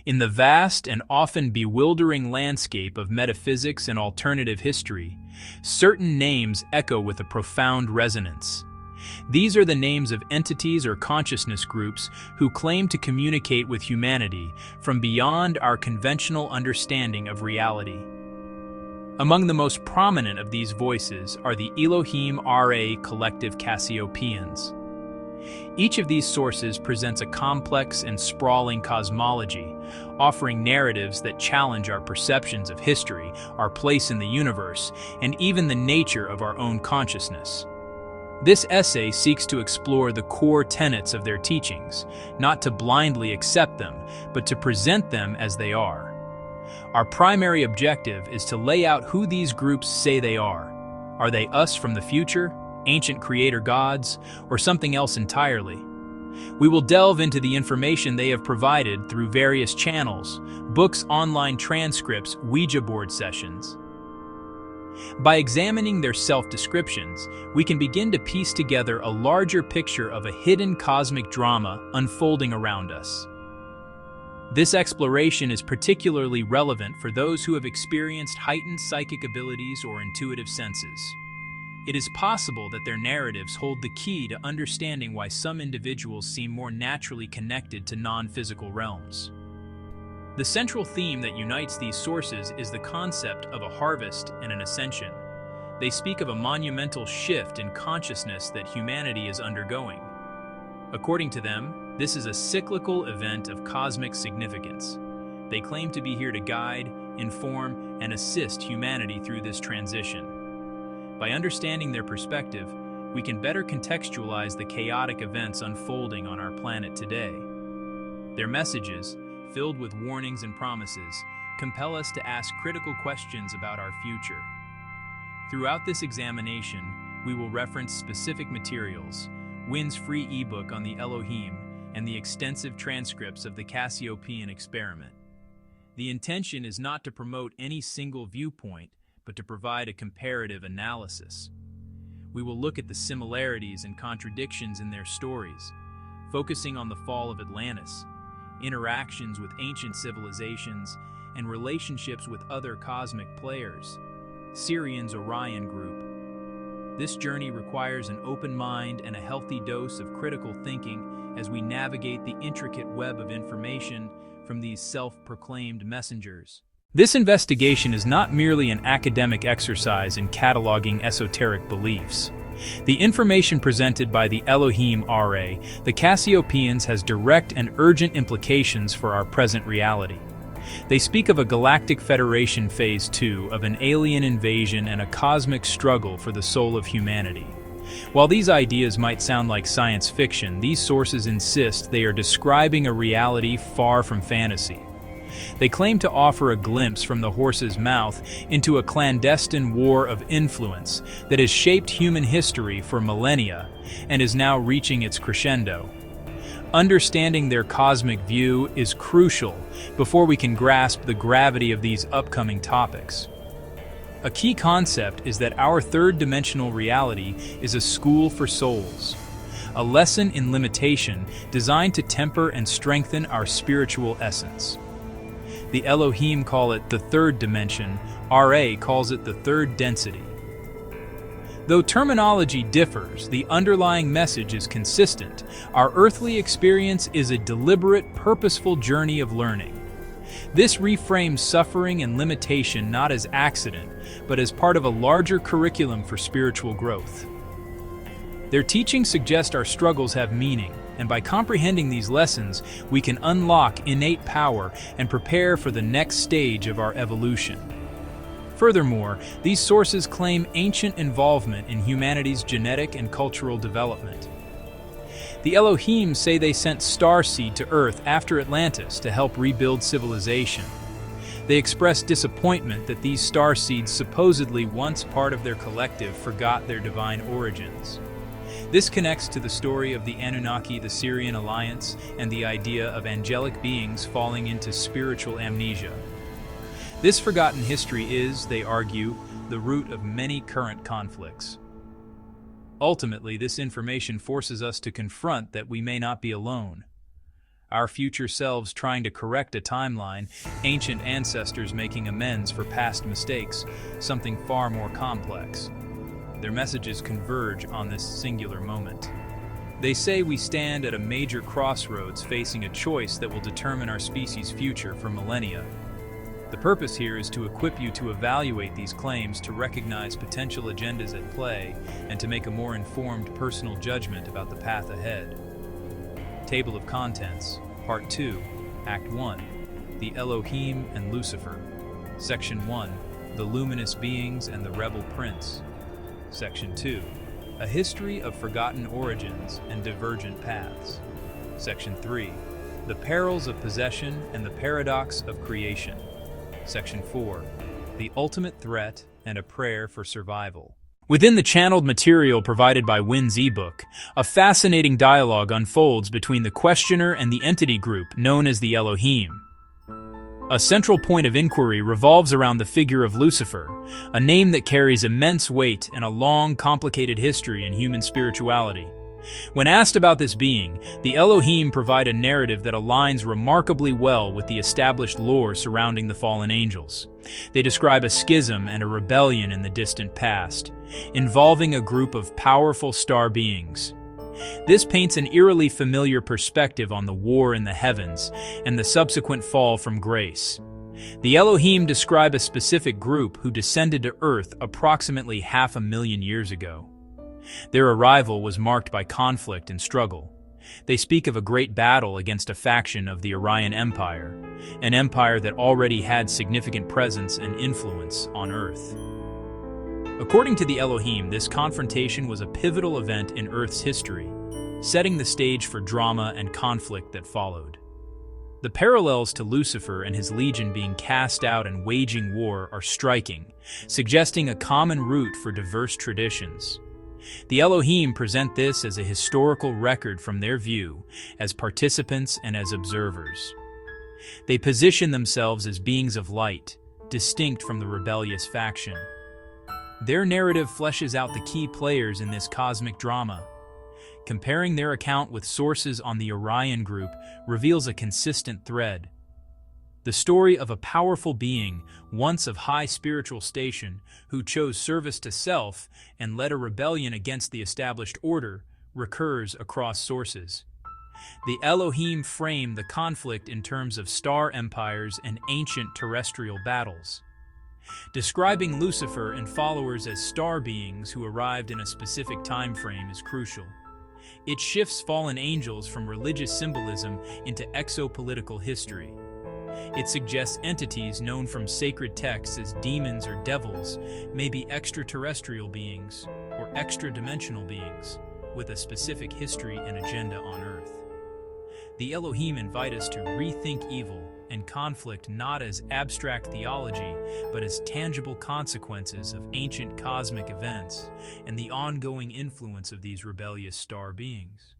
In the vast and often bewildering landscape of metaphysics and alternative history, certain names echo with a profound resonance. These are the names of entities or consciousness groups who claim to communicate with humanity from beyond our conventional understanding of reality. Among the most prominent of these voices are the Elohim Ra collective Cassiopeians. Each of these sources presents a complex and sprawling cosmology, offering narratives that challenge our perceptions of history, our place in the universe, and even the nature of our own consciousness. This essay seeks to explore the core tenets of their teachings, not to blindly accept them, but to present them as they are. Our primary objective is to lay out who these groups say they are. Are they us from the future, ancient creator gods, or something else entirely? We will delve into the information they have provided through various channels, books, online transcripts, Ouija board sessions. By examining their self-descriptions, we can begin to piece together a larger picture of a hidden cosmic drama unfolding around us. This exploration is particularly relevant for those who have experienced heightened psychic abilities or intuitive senses. It is possible that their narratives hold the key to understanding why some individuals seem more naturally connected to non-physical realms. The central theme that unites these sources is the concept of a harvest and an ascension. They speak of a monumental shift in consciousness that humanity is undergoing. According to them, this is a cyclical event of cosmic significance. They claim to be here to guide, inform, and assist humanity through this transition. By understanding their perspective, we can better contextualize the chaotic events unfolding on our planet today. Their messages, filled with warnings and promises, compel us to ask critical questions about our future. Throughout this examination, we will reference specific materials, Wynn's free ebook on the Elohim, and the extensive transcripts of the Cassiopeian experiment. The intention is not to promote any single viewpoint, but to provide a comparative analysis. We will look at the similarities and contradictions in their stories, focusing on the fall of Atlantis, interactions with ancient civilizations, and relationships with other cosmic players, Sirian's Orion group. This journey requires an open mind and a healthy dose of critical thinking as we navigate the intricate web of information from these self-proclaimed messengers. This investigation is not merely an academic exercise in cataloging esoteric beliefs. The information presented by the Elohim Ra, the Cassiopeians, has direct and urgent implications for our present reality. They speak of a galactic federation phase 2, of an alien invasion and a cosmic struggle for the soul of humanity. While these ideas might sound like science fiction, these sources insist they are describing a reality far from fantasy. They claim to offer a glimpse from the horse's mouth into a clandestine war of influence that has shaped human history for millennia and is now reaching its crescendo. Understanding their cosmic view is crucial before we can grasp the gravity of these upcoming topics. A key concept is that our third-dimensional reality is a school for souls, a lesson in limitation designed to temper and strengthen our spiritual essence. The Elohim call it the third dimension, Ra calls it the third density. Though terminology differs, the underlying message is consistent. Our earthly experience is a deliberate, purposeful journey of learning. This reframes suffering and limitation not as accident, but as part of a larger curriculum for spiritual growth. Their teachings suggest our struggles have meaning, and by comprehending these lessons, we can unlock innate power and prepare for the next stage of our evolution. Furthermore, these sources claim ancient involvement in humanity's genetic and cultural development. The Elohim say they sent starseed to Earth after Atlantis to help rebuild civilization. They express disappointment that these starseeds, supposedly once part of their collective, forgot their divine origins. This connects to the story of the Anunnaki, the Sirian alliance, and the idea of angelic beings falling into spiritual amnesia. This forgotten history is, they argue, the root of many current conflicts. Ultimately, this information forces us to confront that we may not be alone. our future selves trying to correct a timeline, ancient ancestors making amends for past mistakes, something far more complex. Their messages converge on this singular moment. They say we stand at a major crossroads facing a choice that will determine our species' future for millennia. The purpose here is to equip you to evaluate these claims, to recognize potential agendas at play, and to make a more informed personal judgment about the path ahead. Table of Contents, Part 2, Act 1, The Elohim and Lucifer. Section 1, The Luminous Beings and the Rebel Prince. Section 2, A History of Forgotten Origins and Divergent Paths. Section 3, The Perils of Possession and the Paradox of Creation. Section 4, The Ultimate Threat and a Prayer for Survival. Within the channeled material provided by Wynn's ebook, a fascinating dialogue unfolds between the questioner and the entity group known as the Elohim. A central point of inquiry revolves around the figure of Lucifer, a name that carries immense weight and a long, complicated history in human spirituality. When asked about this being, the Elohim provide a narrative that aligns remarkably well with the established lore surrounding the fallen angels. They describe a schism and a rebellion in the distant past, involving a group of powerful star beings. This paints an eerily familiar perspective on the war in the heavens and the subsequent fall from grace. The Elohim describe a specific group who descended to Earth approximately 500,000 years ago. Their arrival was marked by conflict and struggle. They speak of a great battle against a faction of the Orion Empire, an empire that already had significant presence and influence on Earth. According to the Elohim, this confrontation was a pivotal event in Earth's history, setting the stage for drama and conflict that followed. The parallels to Lucifer and his legion being cast out and waging war are striking, suggesting a common root for diverse traditions. The Elohim present this as a historical record from their view, as participants and as observers. They position themselves as beings of light, distinct from the rebellious faction. Their narrative fleshes out the key players in this cosmic drama. Comparing their account with sources on the Orion group reveals a consistent thread. The story of a powerful being, once of high spiritual station, who chose service to self and led a rebellion against the established order, recurs across sources. The Elohim frame the conflict in terms of star empires and ancient terrestrial battles. Describing Lucifer and followers as star beings who arrived in a specific time frame is crucial. It shifts fallen angels from religious symbolism into exopolitical history. It suggests entities known from sacred texts as demons or devils may be extraterrestrial beings or extra-dimensional beings with a specific history and agenda on Earth. The Elohim invite us to rethink evil and conflict not as abstract theology, but as tangible consequences of ancient cosmic events and the ongoing influence of these rebellious star beings.